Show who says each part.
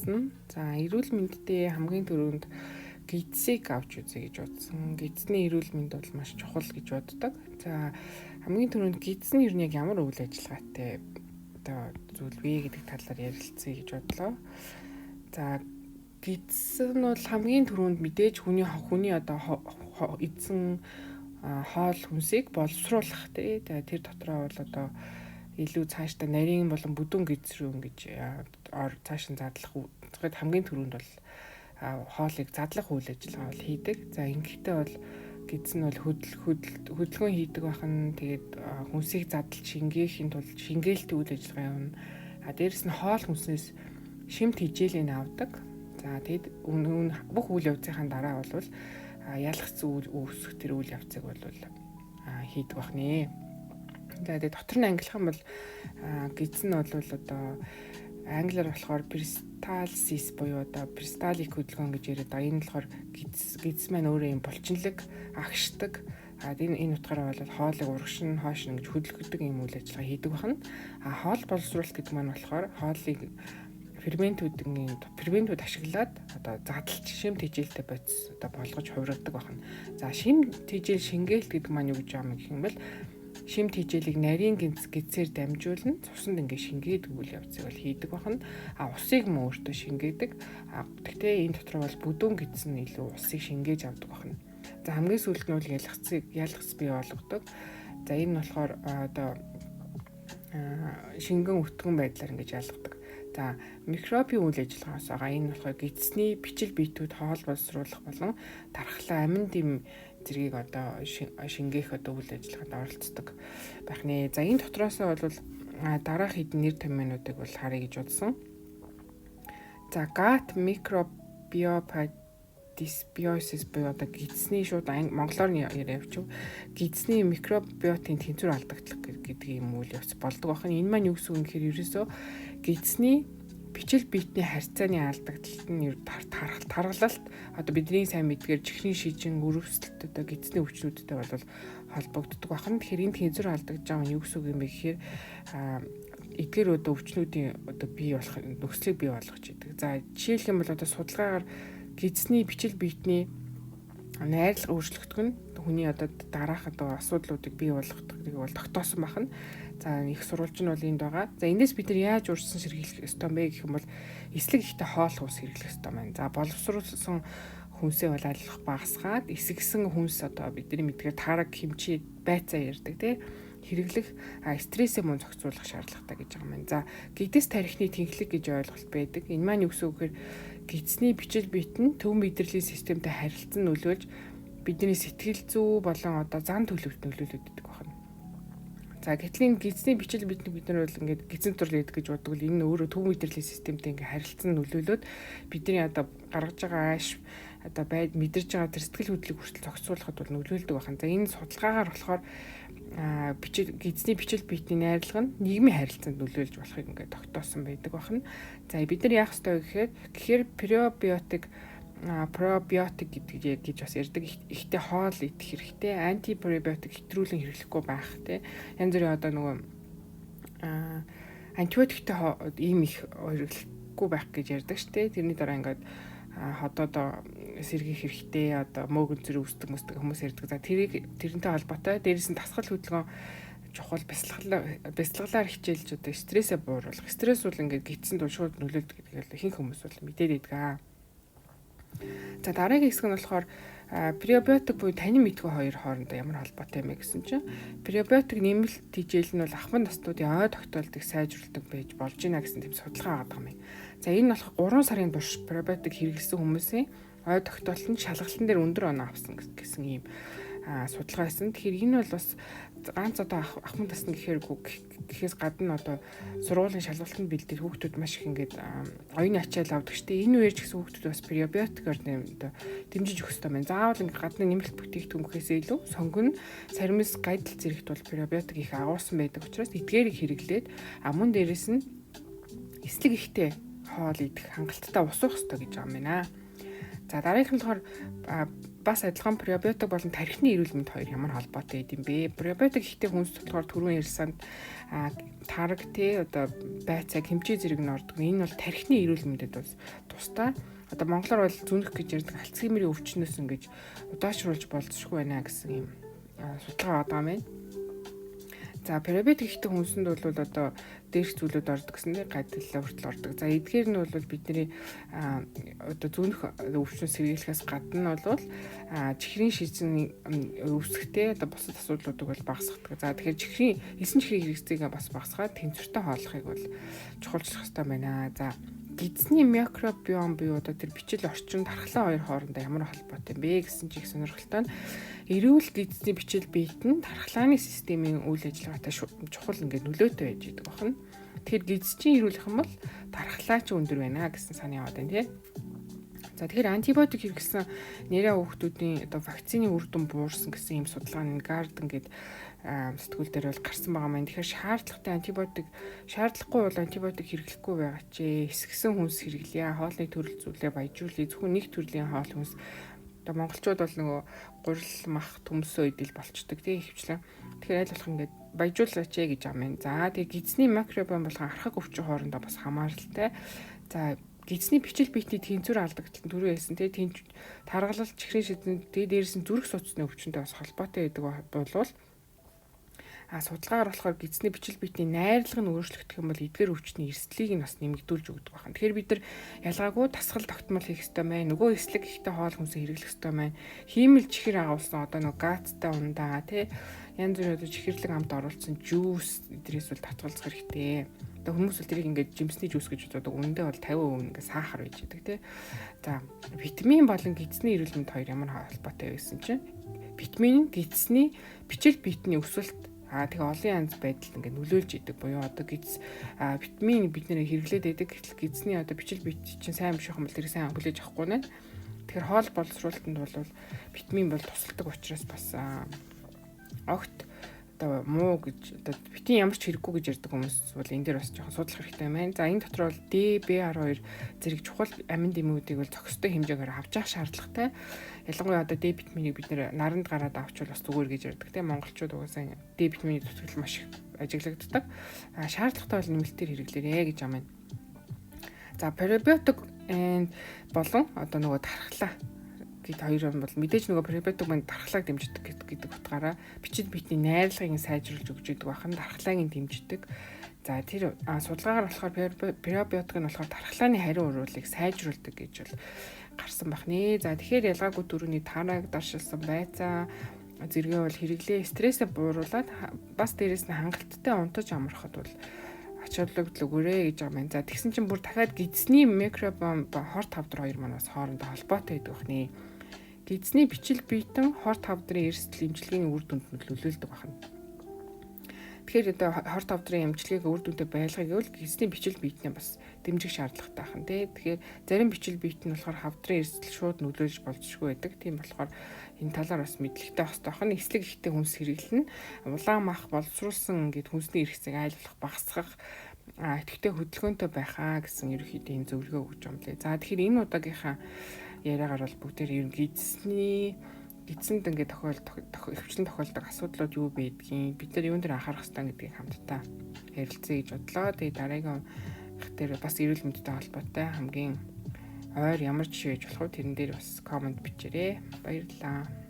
Speaker 1: байна. За эрүүл мэндтэй хамгийн түрүүнд гидсийг авч үзье гэж бодсон. Гидсний эрүүл мэнд бол маш чухал гэж боддог. За хамгийн түрүүнд гидс нь ер нь яг ямар үйл ажиллагаатай одоо зүйл вэ гэдэг талаар ярилцъя гэж бодлоо. За гидс нь бол хамгийн түрүүнд мэдээж хүний одоо эзэн хоол хүнсийг боловсруулах тий. Тэр дотроо бол одоо илүү цаашдаа нарийн болон бүдүүн гидс рүү ингэж цааш нь задлах хамгийн түрүүнд бол хоолыг задлах үйл ажиллагаа бол хийдэг. За ингэхдээ бол гидс нь бол хөдөлгөөн хийдэг байхan тэгээд хүнсийг задлж шингээхийн тулд шингээлтийн үйл ажиллагаа явна. Дээрэс нь хоол хүнснээс шимт хижээлийг авдаг. За тэгэд бүх үйл явцын дараа бол ялах зүйл үүсэх тэр үйл явцыг бол хийдэг бахнэ. Тэгээд дотор нь ангилах юм бол гидс нь бол одоо англиар болохоор перисталсис буюу одоо перисталик хөдөлгөөн гэж яриад байгаа. Энэ болохоор гидс маань өөрөө юм булчинлаг, агшдаг. Энэ утгаараа бол хоолыг урагшин хойшин гэж хөдөлгөдөг юм үйл ажиллагаа хийдэг бахна. Хоол боловсруулалт гэдэг маань болохоор хоолыг ферментүүд ашиглаад одоо задлж шимт хижээлтэй бодис одоо болгож хувиргадаг бахна. За шимт хижээл шингээлт гэдэг маань юу гэж байгаа юм гэх юм бол шимт хижээлийг нарийн гидсээр дамжуулна. Цуснд ингээд шингээд үйл явцыг бол хийдэг бахна. Усыг мөн өөртөө шингээдэг. Гэхдээ энэ дотор бол бүдүүн гидс нь илүү усыг шингээж авдаг бахна. За хамгийн сүүлд нь бол ялгц бий болгодог. За энэ нь болохоор одоо шингэн өтгөн байдлаар ингэж ялгадаг. За микробийн үйл ажиллагаас байгаа. Энэ болохоор гидсний бичил биетүүд хоол боловсруулах болон тархлаа амин дэм зэргийг одоо шингээх одоо үйл ажиллагаанд оролцдог байх нэ. За энэ дотроос бол дараах хэдэн нэр томьёонуудыг бол харъя гэж бодсон. За gut microbiota буюу одоо гидсний шууд монголоор нь явчих. Гидсний микробиотын тэнцвэр алдагдах гэдэг юм үйл явц болдог байна. Энэ маань юу гэсэн үг гэхээр ерөөсөө гидсний бичил биетний харьцааны алдагдлалт нь тархалалт одоо бидний сайн мэдгээр чихрийн шижин өрөвсөлт одоо гидсний өвчнүүдтэй бол холбогддог байна. Тэгэхээр энэ тэнцвэр алдагдж байгаа нь юу гэсэн үг юм бэ гэхээр эдгээр одоо өвчнүүдийн одоо бий болох нөхцөлийг бий болгож идэг. За жишээлх юм бол одоо судалгаагаар гидсний бичил биетний найрлага өөрчлөгдөх нь хүний одоо дараах одоо асуудлуудыг бий болгохыг бол тогтоосон байна. За их сурвалж нь бол энд байгаа. За эндээс бид нар яаж урьдчилан сэргийлэх ёстой юм бэ гэх юм бол эслэг ихтэй хоол хүнс хэрэглэх ёстой байна. За боловсруулсан хүнсээ бол алих багасгаад эсэгсэн хүнс одоо бидний мэдгээр тараг хэмчээ байцаа ярддаг тий хэрэглэх стрессээ мөн зохицуулах шаардлагатай гэж байгаа юм. За гидс тархины тэнхлэг гэж ойлголт байдаг. Энэ маань юу гэсэн үг гэхээр гидсний бичил биет нь төв мэдрэлийн системтэй харилцан нөлөөлж бидний сэтгэл зүй болон одоо зан төлөвт нөлөөлөд идэг байна. За гэтэл гидсний бичил биетнийг бид нар бол ингээд гидсэн төрөл гэдэг гэж боддог. Энэ нь өөрөө төв мэдрэлийн системтэй ингээд харилцан нөлөөлөд бидний одоо гаргаж байгаа ааш одоо мэдэрж байгаа тэр сэтгэл хөдлөлийг хүртэл зохицуулахад бол нөлөөлдөг байна. За энэ судалгаагаар болохоор гидсний бичил биетний найрлага нь нийгмийн харилцаанд нөлөөлж болохыг ингээд тогтоосон байдаг байна. За бид нар яах ёстой гэхээр пробиотик гэж бас ярьдаг. Ихтэй хоол идэх хэрэгтэй. Антипробиотик хэтрүүлэн хэрэглэхгүй байх тий. Янз бүрийн одоо нөгөө антибиотиктэй ийм их хэрэглэхгүй байх гэж ярьдаг штэ. Тэрний дараа ингээд ходоод сэргийх хэрэгтэй. Одоо мөөгөн зэрэг үсдэг хүмүүс ярьдаг. За тэрнтэй холбоотой дээрээс нь тасгал хөдөлгөөн чухал бяцлаглаар хичээлж одоо стрессээ бууруулах. Стресс бол ингээд гидсэнд шууд нөлөөлдөг гэдэг ихэнх хүмүүс бол мэдээд байдаг. За дараагийн хэсэг нь болохоор пребиотик буюу танин мэдгүй хоёр хоорондоо ямар холбоотой юм бэ гэсэн чинь пребиотик нэмэлт хижээл нь бол ахмад настуудын ой тогтоолтыг сайжруулдаг байж болж байна гэсэн тийм судалгаа гаргав юм. За энэ нь болохоор 3 сарын турш пребиотик хэрэглэсэн хүмүүсийн ой тогтоолт нь шалгалтын дээр өндөр оноо авсан гэсэн ийм судалгаа байсан. Тэгэхээр энэ бол бас ганц одоо ахмад насны гэхээс гадна одоо сургуулийн шалгалтанд бэлдэх хүүхдүүд маш их ингээд оюуны ачаал авдаг штеп. Энэ үеэр ч гэсэн хүүхдүүд бас пребиотикоор дэмжиж өгөх хэрэгтэй байна. Заавал ингээд гадны нэмэлт бүтээгдэхүүн гэхээсээ илүү сонгон саримс гайдал зэрэгт бол пребиотик их агуулсан байдаг учраас эдгээрийг хэрэглээд мөн дээрэс нь эслэг ихтэй хоол идэх хангалттай ус уух хэрэгтэй гэж байгаа юм байна. За дараагийнх нь болохоор бас адилхан пробиотик болон тархины эрүүл мэнд хоёр ямар холбоотой гэдэм бэ? Пробиотик ихтэй хүнс болохоор түрүүн ярьсан тараг одоо байцаа хэмжээ зэрэг нь ордог. Энэ бол тархины эрүүл мэндэд бас тустай. Одоо монголоор бол зүнх гэж ярьдаг Альцгеймерийн өвчнөөс ингэж удаашруулж болзошгүй байна гэсэн юм судалгаа одоо байна. За пробиотик ихтэй хүнсэнд бол одоо дээрх зүйлүүд ордог гэсэн тийм гадиллаа хүртэл ордог. За эдгээр нь бол бидний одоо зүнх өвчнөөс сэргийлэхээс гадна бол чихрийн шижин өвсгтэй одоо бусад асуудлуудыг бол багасгадаг. За тэгэхээр чихрийн эсэн чихрийн хэрэгцээг бас багасгаад тэнцвэртэй хооллохыг бол чухалчлах хэрэгтэй байна. За гидсний микробиом буюу одоо тэр бичил орчин тархлаа хоёр хоорондоо ямар холбоотой бэ гэсэн чих сонирхолтой нь эрүүл гидсний бичил биет нь тархлааны системийн үйл ажиллагаатай чухал ингээд нөлөөтэй байж идэг байна. Тэгэхээр гидсчин эрүүлэх юм бол тархлаа ч өндөр байна гэсэн санаа яваад байна тий. За тэгэхээр антибиотик хэрэглэсэн нэрээ хүүхдүүдийн одоо вакцины үр дүн буурсан гэсэн юм судалгааны Garden гэдэг сэтгүүл дээр бол гарсан байгаа маань. Тэгэхээр шаардлагагүй бол антибиотик хэрэглэхгүй байгаа ч эсгсэн хүнс хэрэглэе, хоолны төрөл зүйлээ баяжуулъя. Зөвхөн нэг төрлийн хоол хүнс одоо монголчууд бол нөгөө гурил мах төмсөө идэл болчдөг тийм хөвчлэн. Тэгэхээр аль болох ингээд баяжуулаач гэж амын. За тэгээ гидсний микробиом болгон архаг өвчин хоорондоо бас хамааралтай. За гидсний бичил биетний тэнцвэр алдагдал түрүү хэлсэн тийм таргалал чихрийн шидэн дээрээс нь зүрх судасны өвчнөд бас холбоотой байдаг болвол судалгаагаар болохоор гидсний бичил биетний найрлага нь өөрчлөгдөх юм бол эдгээр өвчний эрсдлийг нь бас нэмэгдүүлж өгдөг байна. Тэгэхээр бид нар ялгаагүй тасгал тогтмол хийх ёстой мэн. Нөгөө эслэг ихтэй хоол хүнсээ хэрэглэх ёстой мэн. Хиймэл чихэр агуулсан одоо нөгөө газтай ундаа тий янз бүрийн одоо чихэрлэг амт оруулсан жуус эдрээс бол татгалзах хэрэгтэй. Одоо хүмүүс бол тэрийг ингээд жимсний жуус гэж боддог. Үндэ бол 50% ингээд сахар байж идэг тий. За витамин болон гидсний эрүүл мэнд хоёр ямар холбоотой вэ гэсэн чинь витамин нь гидсний бичил биетний өсөлт тэгээ олон янз байдалд ингээд нөлөөлж идэг буюу одоо гидс витамин бид нэр хэрэглээд байдаг гидсний одоо бичил биет чинь сайн биш юм бол тэр сайн хүлээж авахгүй нэ. Тэгэхээр хоол боловсруулалтанд бол витамин бол тусалдаг учраас бас огт одоо муу гэж одоо битэн ямар ч хэрэггүй гэж ярьдаг хүмүүс бол энэ дээр бас жоохон судлах хэрэгтэй байна. За энэ дотор бол D, B12 зэрэг чухал амин дэмүүдийг бол зохистой хэмжээгээр авч явах шаардлагатай. Ялангуяа одоо D витаминыг бид нэр наранд гараад авчвал бас зүгээр гэж ярьдаг тийм монголчууд угаасаа D витамины төсгөл маш их ажиглагддаг. Шаардлагатай бол нэмэлтээр хэрэглээрэй гэж амын. За пробиотик болон одоо нөгөө тархлаа гэд хоёр юм бол мэдээж нөгөө пробиотик манд тархлааг дэмждэг гэдэг утгаараа бичил биетний найрлагыг сайжруулж өгч идэг бахан тархлааг нь дэмждэг. За тэр судалгаагаар болохоор пробиотик нь болохоор тархлааны хариу урвалыг сайжруулдаг гэж бол гарсан бахнэ. За тэгэхээр ялгаагүй дөрөвний тараг даршилсан байцаа зэрэгээ бол хэрэглээ стрессээ бууруулад бас дээрэс нь хангалттай унтаж амархад бол ач холбогдол өгөөрэй гэж байгаа юм. За тэгсэн чинь бүр дахиад гидсний микробиом ба хорт хавдар хоёр маань бас хоорондоо холбоотой байдаг бахнэ. Гидсний бичил биетэн хорт хавдрын эрсдэл эмчилгээний үр дүнд нөлөөлдөг байна. Тэгэхээр одоо хорт хавдрын эмчилгээг үр дүндээ байлгахыг бол гидсний бичил биетнээ бас дэмжих шаардлагатай байна тий. Тэгэхээр зарим бичил биет нь болохоор хавдрын эрсдэл шууд нөлөөлж болзошгүй байдаг. Тийм болохоор энэ талаар бас мэдлэгтэй хостой байна. Эслэг ихтэй хүнс хэрэглэн улаан мах боловсруулсан гэд хүнсний эрхцээг айлуулах багасгах идэвхтэй хөдөлгөөнтэй байхаа гэсэн ерөнхийдөө зөвлөгөө өгч юм лээ. За тэгэхээр энэ удаагийнхаа яриагаар бол бүгдээр гидсэнд ингээд хөвчлэн тохиолдог асуудлууд юу байдгийг бид нар юун дээр анхаарах хэрэгтэй гэдгийг хамтдаа ярилцъя гэж бодлоо. Тэгээ дараагийн дээр бас эрүүл мэндтэй холбоотой хамгийн ойр ямар жишээ гэж болох вэ тэрэн дээр бас комент бичээрэй. Баярлалаа.